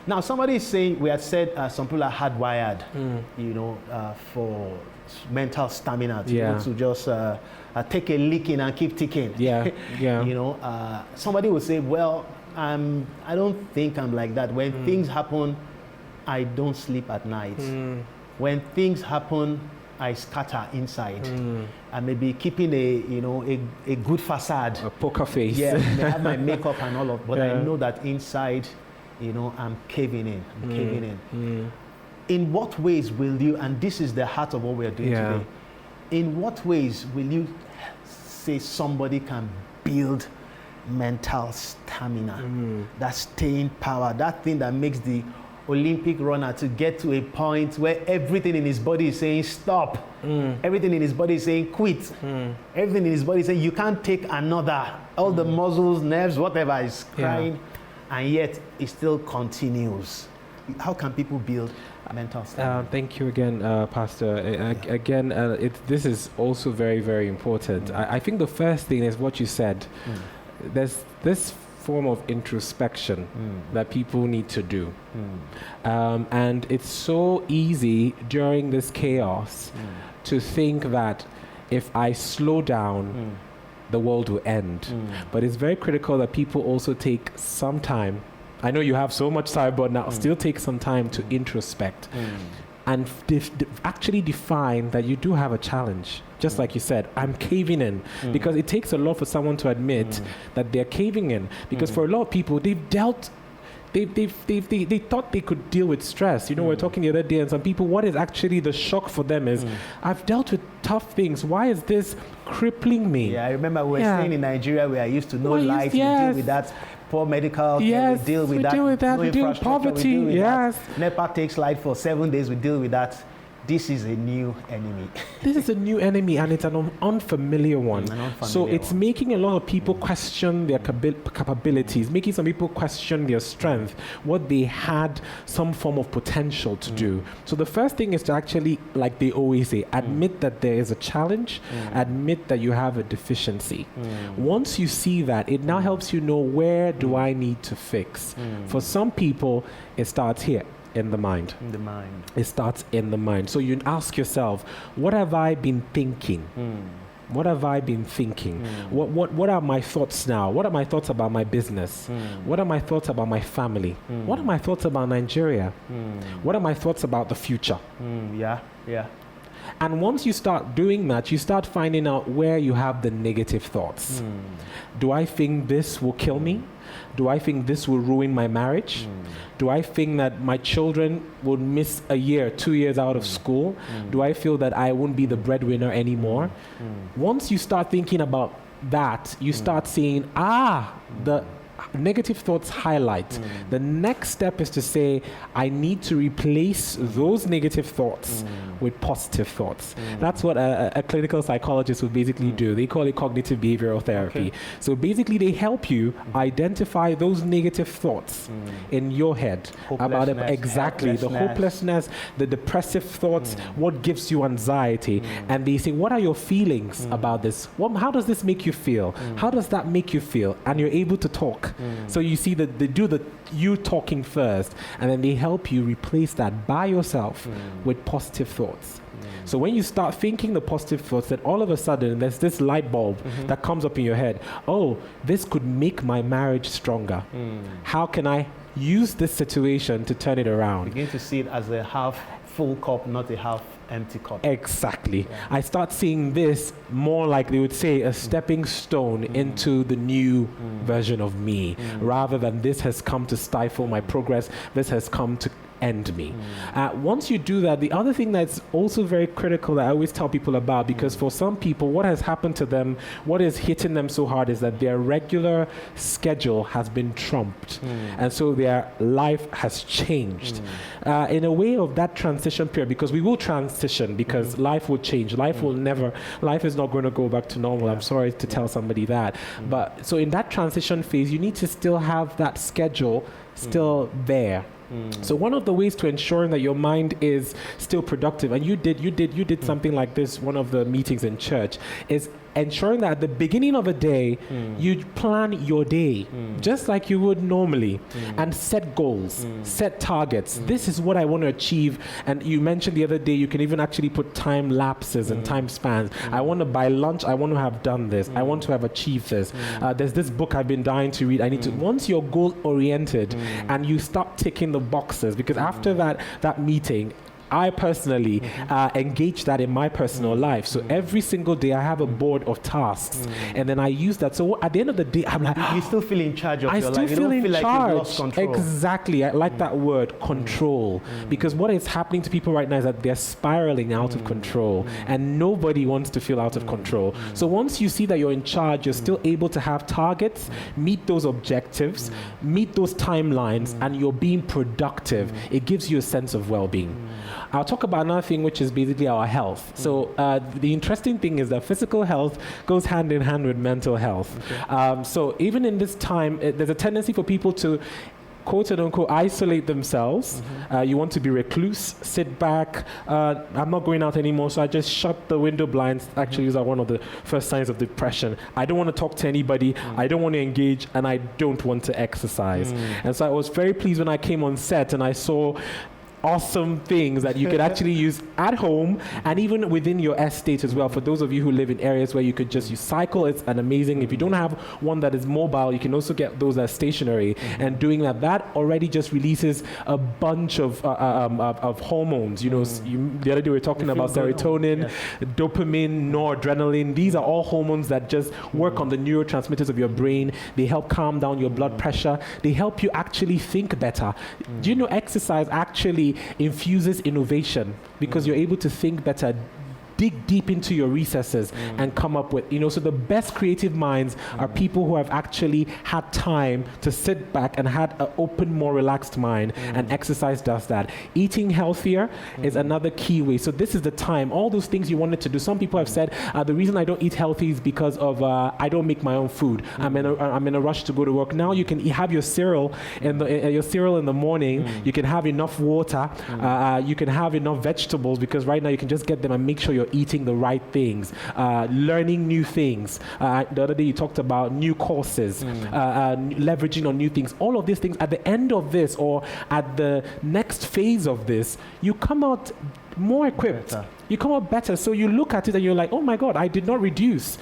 Now, somebody is saying, we had said some people are hardwired, for mental stamina to be able to just take a licking and keep ticking. Somebody will say, well, I don't think I'm like that. When things happen, I don't sleep at night. When things happen, I scatter inside. I may be keeping a good facade, a poker face. Yeah, I have my makeup and all of, but I know that inside, I'm caving in. In what ways will you? And this is the heart of what we are doing today. In what ways will you say somebody can build mental stamina, that staying power, that thing that makes the Olympic runner to get to a point where everything in his body is saying stop, everything in his body is saying quit, everything in his body is saying you can't take another, all the muscles, nerves, whatever is crying, and yet it still continues. How can people build mental stamina? Thank you again, Pastor. Again, this is also very, very important. I think the first thing is what you said. There's this form of introspection that people need to do. And it's so easy during this chaos to think that if I slow down, the world will end. But it's very critical that people also take some time. I know you have so much time, but now still take some time to introspect and actually define that you do have a challenge. Just like you said, I'm caving in, because it takes a lot for someone to admit that they're caving in. Because for a lot of people, they thought they could deal with stress. We're talking the other day, and some people, what is actually the shock for them is, I've dealt with tough things. Why is this crippling me? Yeah, I remember we were staying in Nigeria where I used to know light, we deal with that. Poor medical care, we deal with that. We deal with poverty. NEPA takes light for 7 days, we deal with that. This is a new enemy. This is a new enemy, and it's an unfamiliar one. So it's making a lot of people question their capabilities, making some people question their strength, what they had some form of potential to do. So the first thing is to actually, like they always say, admit that there is a challenge, admit that you have a deficiency. Once you see that, it now helps you know, where do I need to fix? For some people, it starts here. In the mind. It starts in the mind. So you ask yourself, what have I been thinking? What have I been thinking? What are my thoughts now? What are my thoughts about my business? What are my thoughts about my family? What are my thoughts about Nigeria? What are my thoughts about the future? And once you start doing that, you start finding out where you have the negative thoughts. Do I think this will kill me? Do I think this will ruin my marriage? Do I think that my children will miss a year, 2 years out of school? Do I feel that I won't be the breadwinner anymore? Once you start thinking about that, you start seeing, the negative thoughts highlight. The next step is to say, I need to replace those negative thoughts with positive thoughts. That's what a clinical psychologist would basically do. They call it cognitive behavioral therapy. So basically they help you identify those negative thoughts in your head about it. Exactly. The hopelessness, the depressive thoughts, what gives you anxiety. And they say, what are your feelings about this? How does this make you feel? How does that make you feel? And you're able to talk. So you see that they do you talking first, and then they help you replace that by yourself with positive thoughts. So when you start thinking the positive thoughts, then all of a sudden there's this light bulb that comes up in your head. Oh, this could make my marriage stronger. How can I use this situation to turn it around? Begin to see it as a half full cup, not a half empty cup. Exactly. I start seeing this more like, they would say, a stepping stone into the new version of me, rather than this has come to stifle my progress, this has come to end me. Once you do that, the other thing that's also very critical that I always tell people about, because for some people, what has happened to them, what is hitting them so hard is that their regular schedule has been trumped. And so their life has changed. In a way of that transition period, because we will transition, because life will change. Life is not going to go back to normal. I'm sorry to tell somebody that. But so in that transition phase, you need to still have that schedule still there. So one of the ways to ensuring that your mind is still productive, and you did something like this, one of the meetings in church, is ensuring that at the beginning of a day, you plan your day just like you would normally and set goals, set targets. This is what I want to achieve. And you mentioned the other day, you can even actually put time lapses and time spans. I want to, by lunch, I want to have done this. I want to have achieved this. There's this book I've been dying to read. I need to, once you're goal oriented and you start ticking the boxes, because after that meeting, I personally engage that in my personal life. So every single day I have a board of tasks, and then I use that. So at the end of the day, I'm like, you still feel in charge of I your still life. You feel don't in feel like charge. you've lost control. Exactly. I like that word, control. Because what is happening to people right now is that they're spiraling out of control, and nobody wants to feel out of control. So once you see that you're in charge, you're still able to have targets, meet those objectives, meet those timelines, and you're being productive. It gives you a sense of well-being. I'll talk about another thing, which is basically our health. So the interesting thing is that physical health goes hand in hand with mental health. Okay. So even in this time, there's a tendency for people to quote unquote isolate themselves. You want to be recluse, sit back. I'm not going out anymore, so I just shut the window blinds. Actually, these are one of the first signs of depression. I don't want to talk to anybody. I don't want to engage, and I don't want to exercise. And so I was very pleased when I came on set and I saw awesome things that you could actually use at home and even within your estate as well. For those of you who live in areas where you could just use cycle, it's an amazing. If you don't have one that is mobile, you can also get those that are stationary. And doing that already just releases a bunch of hormones. You know, the other day we were talking about serotonin, dopamine, noradrenaline. These are all hormones that just work on the neurotransmitters of your brain. They help calm down your blood pressure. They help you actually think better. Do you know exercise actually infuses innovation, because you're able to think better, dig deep into your recesses and come up with, so the best creative minds are people who have actually had time to sit back and had an open, more relaxed mind, and exercise does that. Eating healthier is another key way. So this is the time, all those things you wanted to do. Some people have said, the reason I don't eat healthy is because of I don't make my own food. I'm in a rush to go to work. Now you can have your cereal in the morning. You can have enough water. You can have enough vegetables, because right now you can just get them and make sure you're eating the right things, learning new things. The other day you talked about new courses, leveraging on new things. All of these things, at the end of this or at the next phase of this, you come out more equipped. You come out better. So you look at it and you're like, oh my God, I did not reduce.